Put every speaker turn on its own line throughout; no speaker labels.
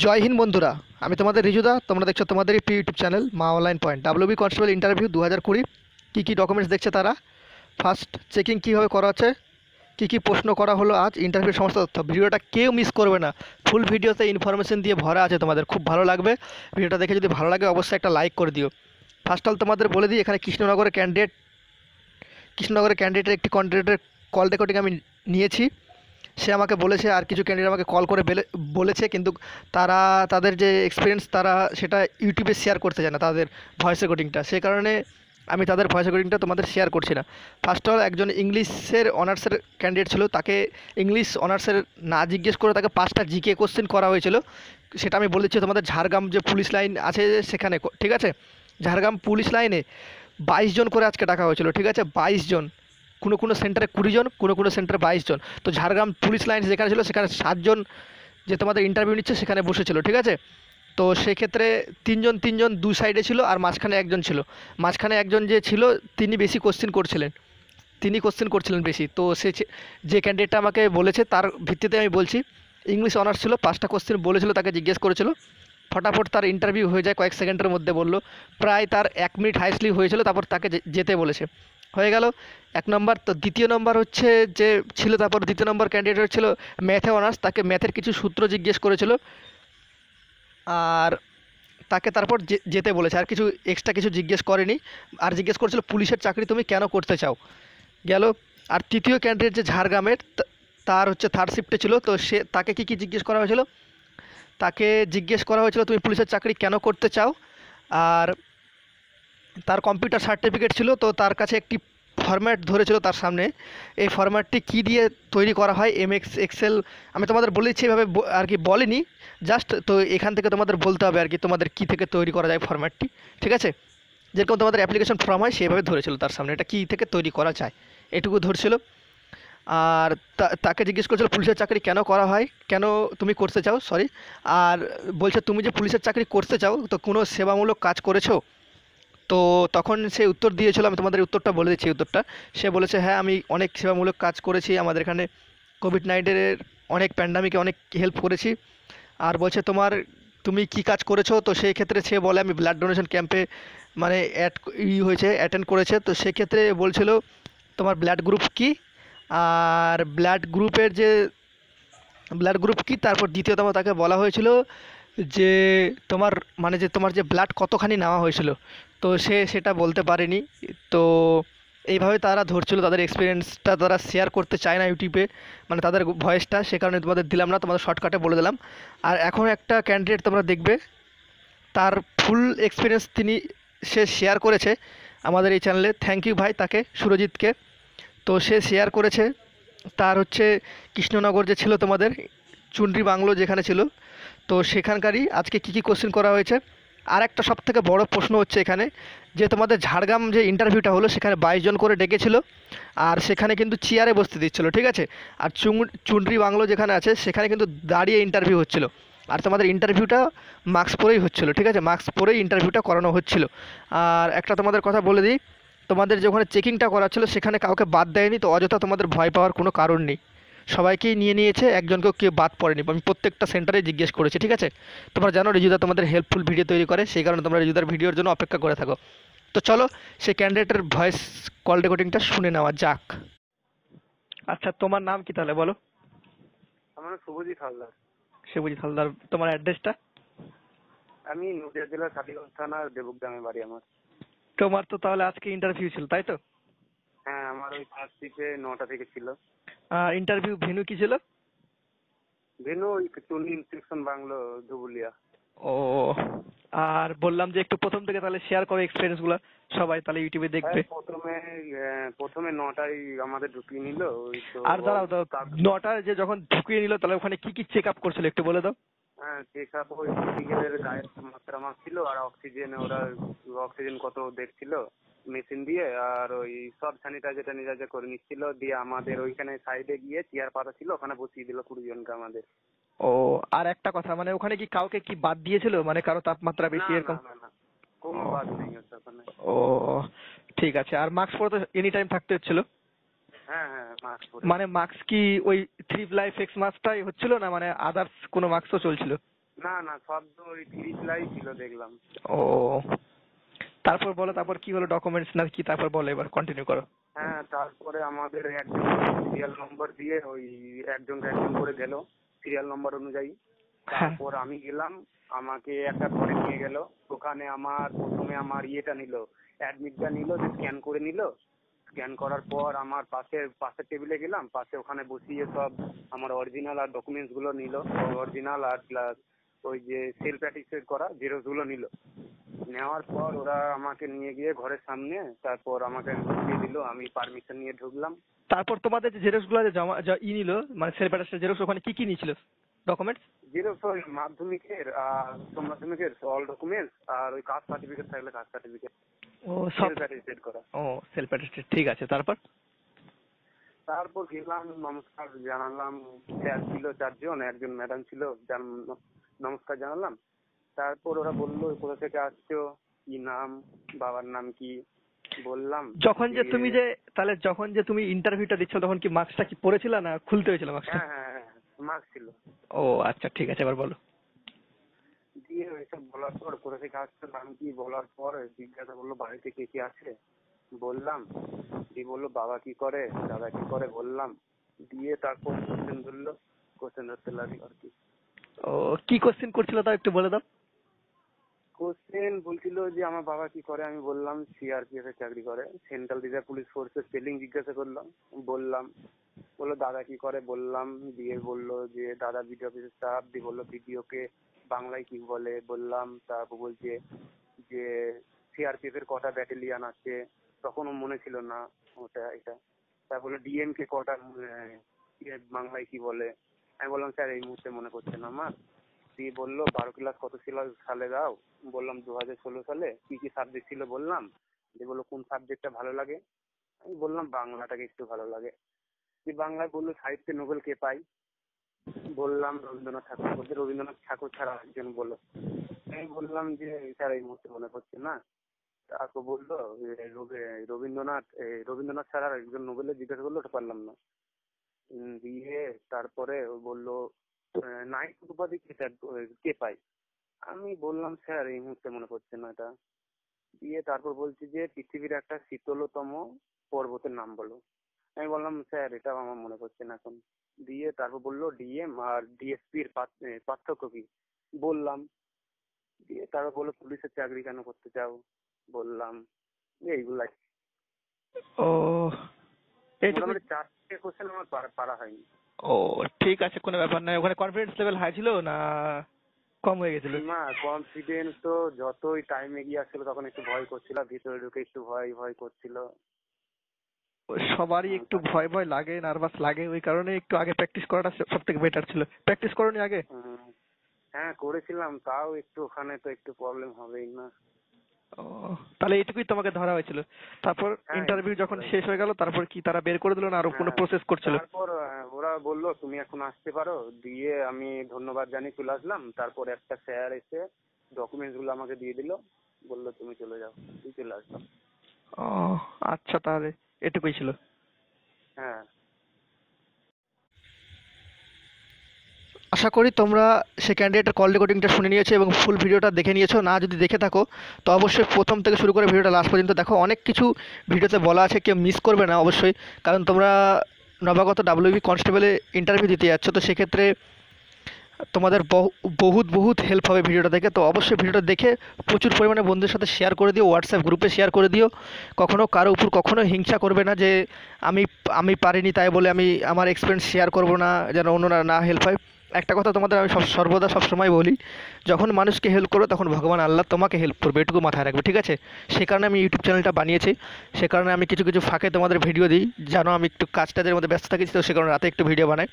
জয় হিন্দ বন্ধুরা, আমি তোমাদের রিজুদা। তোমরা দেখছো তোমাদের ইউটিউব চ্যানেল মা online point. WB constable interview 2020 কী কী ডকুমেন্টস দেখছে তারা, ফার্স্ট চেকিং কীভাবে করা হচ্ছে, কী কী প্রশ্ন করা হলো, আজ ইন্টারভিউর সমস্ত তথ্য। ভিডিওটা কেউ মিস করবে না, ফুল ভিডিওতে ইনফরমেশন দিয়ে ভরা আছে, তোমাদের খুব ভালো লাগবে। ভিডিওটা দেখে যদি ভালো লাগে অবশ্যই একটা লাইক করে দিও। ফার্স্ট অল তোমাদের বলে দিই, এখানে কৃষ্ণনগরের একটি ক্যান্ডিডেটের কল রেকর্ডিং আমি নিয়েছি। সে আমাকে বলেছে, আর কিছু ক্যান্ডিডেট আমাকে কল করে বলেছে, কিন্তু তারা তাদের যে এক্সপিরিয়েন্স তারা সেটা ইউটিউবে শেয়ার করতে চায় না, তাদের ভয়েস রেকর্ডিংটা। সেই কারণে আমি তাদের ভয়েস রেকর্ডিংটা তোমাদের শেয়ার করছি না। ফার্স্ট অল একজন ইংলিশের অনার্সের ক্যান্ডিডেট ছিল, তাকে ইংলিশ অনার্সের না জিজ্ঞেস করে তাকে 5টা জিকে কোশ্চেন করা হয়েছিল। সেটা আমি বলেছি তোমাদের ঝাড়গ্রাম যে পুলিশ লাইন আছে সেখানে, ঠিক আছে। ঝাড়গ্রাম পুলিশ লাইনে 22 জন করে আজকে ডাকা হয়েছিল, ঠিক আছে, 22 জন। কোনো সেন্টারে 20 জন, কোনো সেন্টারে 22 জন। তো ঝাড়গ্রাম পুলিশ লাইন যেখানে ছিল সেখানে 7 জন যে তোমাদের ইন্টারভিউ নিচ্ছে সেখানে বসেছিল, ঠিক আছে। তো সেক্ষেত্রে তিনজন দু সাইডে ছিল, আর মাঝখানে একজন ছিল। মাঝখানে একজন যে ছিল তিনি বেশি কোশ্চেন করছিলেন বেশি। তো যে ক্যান্ডিডেটটা আমাকে বলেছে তার ভিত্তিতে আমি বলছি, ইংলিশ অনার্স ছিল, 5টা কোশ্চেন বলেছিল, তাকে জিজ্ঞেস করেছিল, ফটাফট তার ইন্টারভিউ হয়ে যায়, কয়েক সেকেন্ডের মধ্যে বললো। প্রায় তার 1 মিনিট হাইস্টলি হয়েছিল, তারপর তাকে যেতে বলেছে, হয়ে গেল 1 নম্বর। তো দ্বিতীয় নম্বর হচ্ছে যে ছিল, তারপর দ্বিতীয় নম্বর ক্যান্ডিডেট ছিল ম্যাথে অনার্স, তাকে ম্যাথের কিছু সূত্র জিজ্ঞেস করেছিল, আর তাকে তারপর যেতে বলেছে, আর কিছু এক্সট্রা কিছু জিজ্ঞেস করেনি। আর জিজ্ঞেস করেছিল পুলিশের চাকরি তুমি কেন করতে চাও, গেল। আর তৃতীয় ক্যান্ডিডেট যে ঝাড়গ্রামের, তার হচ্ছে থার্ড শিফটে ছিল, তো তাকে কি জিজ্ঞেস করা হয়েছিল, তাকে জিজ্ঞেস করা হয়েছিল তুমি পুলিশের চাকরি কেন করতে চাও। আর তার কম্পিউটার সার্টিফিকেট ছিল, তো তার কাছে একটি ফরম্যাট ধরেছিল তার সামনে। এই ফরম্যাটটি কী দিয়ে তৈরি করা হয়, এমএক্স এক্সেল, আমি তোমাদের বলেছি এভাবে আর কি বলিনি, জাস্ট তো এখান থেকে তোমাদের বলতে হবে আর কি তোমাদের কী থেকে তৈরি করা যায় ফরম্যাটটি, ঠিক আছে। যেরকম তোমাদের অ্যাপ্লিকেশন ফর্ম হয় সেভাবে ধরেছিল তার সামনে, এটা কী থেকে তৈরি করা যায় এটুকু ধরছিল। আর তাকে জিজ্ঞেস করেছিল পুলিশের চাকরি কেন করা হয়, কেন তুমি করতে চাও, সরি। আর বলছে তুমি যে পুলিশের চাকরি করতে চাও তো কোনো সেবামূলক কাজ করেছো। তো তখন সে উত্তর দিয়েছিল, আমি তোমাদের উত্তরটা বলে দিচ্ছি। উত্তরটা সে বলেছে, হ্যাঁ আমি অনেক সেবামূলক কাজ করেছি, আমাদের এখানে কোভিড-19-এর অনেক প্যান্ডামিকে অনেক হেল্প করেছি। আর বলছে তুমি কি কাজ করেছো, তো সেই ক্ষেত্রে সে বলে আমি ব্লাড ডোনেশন ক্যাম্পে মানে অ্যাটেন্ড করেছে। তো সেক্ষেত্রে বলছিল তোমার ব্লাড গ্রুপ কি, আর ব্লাড গ্রুপ কি, তারপর দ্বিতীয়তম তাকে বলা হয়েছিল যে তোমার যে ব্লাড কতখানি নেওয়া হয়েছিল, তো সে সেটা বলতে পারেনি। তো এইভাবে তারা ধরছিল, তাদের এক্সপিরিয়েন্সটা তারা শেয়ার করতে চায় না ইউটিউবে, মানে তাদের ভয়েসটা, সে কারণে তোমাদের দিলাম না, তোমাদের শর্টকাটে বলে দিলাম। আর এখন একটা ক্যান্ডিডেট তোমরা দেখবে, তার ফুল এক্সপিরিয়েন্স সে শেয়ার করেছে আমাদের এই চ্যানেলে। থ্যাংক ইউ ভাই তাকে, সুরজিৎকে। তো সে শেয়ার করেছে, তার হচ্ছে কৃষ্ণনগর যে ছিল তোমাদের চুনরি বাংলো যেখানে ছিল, তো সেখানকারই আজকে কী কোশ্চেন করা হয়েছে। আর একটা সবথেকে বড় প্রশ্ন হচ্ছে এখানে, যে তোমাদের ঝাড়গ্রাম যে ইন্টারভিউটা হলো সেখানে 22 জন করে ডেকেছিল, আর সেখানে কিন্তু চেয়ারে বসতে দিচ্ছিলো, ঠিক আছে। আর চুনরি বাংলো যেখানে আছে সেখানে কিন্তু দাঁড়িয়ে ইন্টারভিউ হচ্ছিল। আর তোমাদের ইন্টারভিউটা মাস্ক পরেই হচ্ছিলো, ঠিক আছে, মাস্ক পরেই ইন্টারভিউটা করানো হচ্ছিল। আর একটা তোমাদের কথা বলে দিই, তোমাদের যে ওখানে চেকিংটা করাচ্ছিলো সেখানে কাউকে বাদ দেয়নি, তো অযথা তোমাদের ভয় পাওয়ার কোনো কারণ নেই, সবাইকেই নিয়েছে, একজনকেও কেউ বাদ পড়েনি। আমি প্রত্যেকটা সেন্টারে জিজ্ঞেস করেছি, ঠিক আছে। তোমরা জানো রিজুদা তোমাদের হেল্পফুল ভিডিও তৈরি করে, সেই কারণে তোমরা রিজুদার ভিডিওর জন্য অপেক্ষা করে থাকো। তো চলো সেই ক্যান্ডিডেটের ভয়েস কল রেকর্ডিংটা শুনে নেওয়া যাক। আচ্ছা, তোমার নাম কি তাহলে বলো?
আমার নাম শুভজিৎ হালদার।
শুভজিৎ হালদার, তোমার অ্যাড্রেসটা?
আমি নদিয়া জেলার কালীগঞ্জ থানার দেবগ্রামে বাড়ি আমার।
তোমার তো তাহলে আজকে ইন্টারভিউ ছিল, তাই তো?
হ্যাঁ, আমার ওই ফার্স্ট শিফটে 9টা থেকে ছিল।
ইন্টারভিউ ভেন্যু কি ছিল?
ভেনু ওই টুনি ইনস্টিটিউশন বাংলো, ধুবুলিয়া।
ও, আর বললাম যে একটু প্রথম থেকে তাহলে শেয়ার করো এক্সপিরিয়েন্সগুলো, সবাই তাহলে ইউটিউবে দেখবে।
প্রথমে 9টায় আমাদের ঢুকিয়ে নিল ওই তো।
আর দাঁড়াও, 9টায় যে যখন ঢুকিয়ে নিল তাহলে ওখানে কি চেক আপ করছিল একটু বলে দাও।
হ্যাঁ, চেক আপ ওই মেডিকেলের গায়ের মাত্রা মাপছিল, আর ওরা অক্সিজেন কত দেখছিল মেশিন দিয়ে, আর ওই সব স্যানিটাইজার করে নিচ্ছিল। দিয়ে আমাদের ওইখানে সাইডে গিয়ে চেয়ার পাতা ছিল, ওখানে বসিয়ে দিল 20 জনকে আমাদের।
ও, আর একটা কথা, মানে ওখানে কি কাউকে কি বাদ দিয়েছিল, মানে কারো তাপমাত্রা বেশি
না
এরকম?
না না না, কোনো বাদ নেই ওখানে।
ও, ঠিক আছে। আর মাস্ক পরে তো এনি টাইম থাকতে হচ্ছিল?
হ্যাঁ হ্যাঁ, মাস্ক পরে।
মানে মাস্ক কি ওই 3 ply ফেক্স মাস্কটাই হচ্ছিল না, মানে আদার্স কোনো মাস্কও চলছিল?
না না, সব তো ওই 3 ছিল দেখলাম।
ও, তারপর বলো, তারপর কি হলো, ডকুমেন্টস না কি, তারপর বলো, এবার কন্টিনিউ করো।
হ্যাঁ, তারপরে আমাদের একজন সিরিয়াল নম্বর দিয়ে ওই একজন একজন করে গেল সিরিয়াল নম্বর অনুযায়ী।
হ্যাঁ।
তারপর আমি গেলাম, আমাকে একটা ঘরে নিয়ে গেল। ওখানে আমার প্রথমে আমার ইয়েটা নিল, অ্যাডমিটটা নিল, যে স্ক্যান করে নিল। স্ক্যান করার পর আমার পাশের টেবিলে গেলাম, পাশে ওখানে বসিয়ে সব আমার অরিজিনাল আর ডকুমেন্টস গুলো নিল, অরিজিনাল আর প্লাস ওই যে সেলফ অ্যাটেস্টেড করা জেরক্স গুলো নিল। নেওয়ার পর ওরা আমাকে নিয়ে গিয়ে ঘরের সামনে, তারপর আমাকে ঢুকিয়ে দিল, আমি পারমিশন নিয়ে ঢুকলাম।
তারপর তোমাদের যে জেরক্স গুলো যে জমা নিল, মানে সেলফ অ্যাটেস্টেড জেরক্স, ওখানে কি কি নিয়েছিল ডকুমেন্টস?
জেরক্স ওই মাধ্যমিকের আর উচ্চ মাধ্যমিকের অল ডকুমেন্টস, আর ওই কাস্ট সার্টিফিকেট থাকলে কাস্ট সার্টিফিকেট,
ও সব।
সেলফ অ্যাটেস্টেড করা।
ও সেলফ অ্যাটেস্টেড, ঠিক আছে, তারপর?
তারপর গেলাম, নমস্কার জানালাম। স্যার ছিল 4 জন, একজন ম্যাডাম ছিল, নমস্কার জানালাম। তারপর ওরা বললো কোথা থেকে আসছো, কি নাম, বাবার নাম কি, বললাম।
যখন যে তুমি যে তাহলে যখন যে তুমি ইন্টারভিউটা দিচ্ছ, তখন কি মার্কসটা কি পড়েছিল না খুলতে হয়েছিল মার্কসটা?
হ্যাঁ হ্যাঁ হ্যাঁ, মার্কস ছিল।
ও আচ্ছা, ঠিক আছে, এবার বলো।
দিয়ে ওইসব বলার পর কোথা থেকে আসছো, নাম কি বলার পর জিজ্ঞাসা করলো বাড়িতে কে কে আছে, বললাম। দিয়ে বললো বাবা কি করে, দাদা কি করে, বললাম। দিয়ে তারপর কোশ্চেন ধরলো, কোশ্চেন ধরতে লাগলো আর কি।
ও, কি কোশ্চেন করছিল তাও একটু বলে দাও।
কোশ্চেন বলছিল যে আমার বাবা কি করে, আমি বললাম সিআরপিএফ এর চাকরি করে, সেন্ট্রাল রিজার্ভ পুলিশ ফোর্সের স্পেলিং জিজ্ঞাসা করলাম, বললাম। বললো দাদা কি করে, বললাম। দিয়ে বললো যে দাদা বিডিও অফিসের স্টাফ। দিয়ে বললো বিডিও কে বাংলায় কি বলে, বললাম। তারপর বলছে যে সিআরপিএফ এর কটা ব্যাটালিয়ান আছে, তখনও মনে ছিল না ওটা এটা। তারপর বললো ডিএম কে কটা, বাংলায় কি বলে। আমি বললাম স্যার এই মুহূর্তে মনে পড়ছে না আমার। দিয়ে বললো 12 ক্লাস কত সালে দাও, বললাম 2016 সালে। কি কি সাবজেক্ট ছিল বললাম। দিয়ে বললো কোন সাবজেক্টটা ভালো লাগে, আমি বললাম বাংলাটাকে একটু ভালো লাগে। দিয়ে বাংলায় বললো সাহিত্যে নোবেল কে পাই, বললাম রবীন্দ্রনাথ ঠাকুর। বলতে রবীন্দ্রনাথ ঠাকুর ছাড়া একজন বলো। আমি বললাম যে স্যার এই মুহূর্তে মনে পড়ছে না। তারপর বললো রবীন্দ্রনাথ ছাড়া আর একজন নোবেলের জিজ্ঞাসা করলো, ওটা পারলাম না। দিয়ে তারপরে ও বললো নাইট উপাধি কে পায়, আমি বললাম স্যার এই মুহূর্তে মনে পড়ছে না এটা। দিয়ে তারপর বলছি যে পৃথিবীর একটা শীতলতম পর্বতের নাম বলো। আমি বললাম স্যার এটা আমার মনে পড়ছে না এখন। দিয়ে তারপর বললো ডিএম আর ডিএসপির পার্থক্য কি, বললাম। দিয়ে তারপর বললো পুলিশের চাকরি কেন করতে চাও, বললাম। এইগুলাই
ও, এইটুকু?
মোটামুটি 4টে কোশ্চেন আমার পারা হয়নি।
ও ঠিক আছে, কোনো ব্যাপার নয়। ওখানে কনফিডেন্স লেভেল হাই ছিল না কম হয়ে গেছিল?
না, কনফিডেন্স তো যতই টাইম এগিয়ে আসছিল তখন একটু ভয় করছিল, ভিতরে ঢুকে একটু ভয় ভয় করছিল।
সবারই একটু ভয় ভয় লাগে, নার্ভাস লাগে, ওই কারণে একটু আগে প্র্যাকটিস করাটা সব থেকে বেটার ছিল। প্র্যাকটিস করোনি আগে?
হ্যাঁ করেছিলাম, তাও একটু ওখানে তো একটু প্রবলেম হবেই না।
ও, তাহলে এইটুকুই তোমাকে ধরা হয়েছিল। তারপর
হ্যাঁ,
ইন্টারভিউ যখন শেষ হয়ে গেল, তারপর কি তারা বের করে দিল না আরো কোনো
হ্যাঁ,
প্রসেস করছিল?
তারপর ওরা বললো তুমি এখন আসতে পারো। দিয়ে আমি ধন্যবাদ জানিয়ে চলে আসলাম। তারপর একটা স্যার এসে ডকুমেন্টস গুলো আমাকে দিয়ে দিল, বললো তুমি চলে যাও। তুই চলে আসলাম।
ও আচ্ছা, তাহলে এটুকুই ছিল।
হ্যাঁ।
আশা করি তোমরা সেই ক্যান্ডিডেটের কল রেকর্ডিংটা শুনে নিয়েছো এবং ফুল ভিডিওটা দেখে নিয়েছো। না যদি দেখে থাকো তো অবশ্যই প্রথম থেকে শুরু করে ভিডিওটা লাস্ট পর্যন্ত দেখো। অনেক কিছু ভিডিওতে বলা আছে, কেউ মিস করবে না অবশ্যই, কারণ তোমরা নবাগত ডাব্লিউবি কনস্টেবলে ইন্টারভিউ দিতে যাচ্ছ, তো সেক্ষেত্রে তোমাদের বহুত হেল্প হবে ভিডিওটা দেখে। তো অবশ্যই ভিডিওটা দেখে প্রচুর পরিমাণে বন্ধুদের সাথে শেয়ার করে দিও, হোয়াটসঅ্যাপ গ্রুপে শেয়ার করে দিও। কখনও কারো উপর কখনো হিংসা করবে না যে আমি আমি পারিনি তাই বলে আমি আমার এক্সপিরিয়েন্স শেয়ার করব না, যেন অন্যরা না হেল্প হয়। একটা কথা তোমাদের আমি সর্বদা সবসময় বলি, যখন মানুষকে হেল্প করো তখন ভগবান আল্লাহ তোমাকে হেল্প করবে, এটুকু মাথায় রাখবে, ঠিক আছে? সে কারণে আমি ইউটিউব চ্যানেলটা বানিয়েছি। সে কারণে আমি কিছু কিছু ফাঁকে তোমাদের ভিডিও দিই, জানো আমি একটু কাজটাদের মধ্যে ব্যস্ত থাকি, তো সে কারণে রাতে একটু ভিডিও বানাই।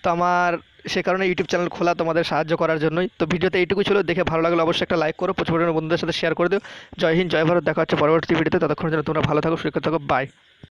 তো আমার সে কারণে ইউটিউব চ্যানেল খোলা তোমাদের সাহায্য করার জন্যই। তো ভিডিওতে এইটুকু ছিল, দেখে ভালো লাগলে অবশ্যই একটা লাইক করো, প্রচুর পরিমাণে বন্ধুদের সাথে শেয়ার করে দিও। জয় হিন্দ, জয় ভারত, দেখা হচ্ছে পরবর্তী ভিডিওতে। ততক্ষণ যেন তোমরা ভালো থাকো, সুরক্ষিত থাকো, বাই।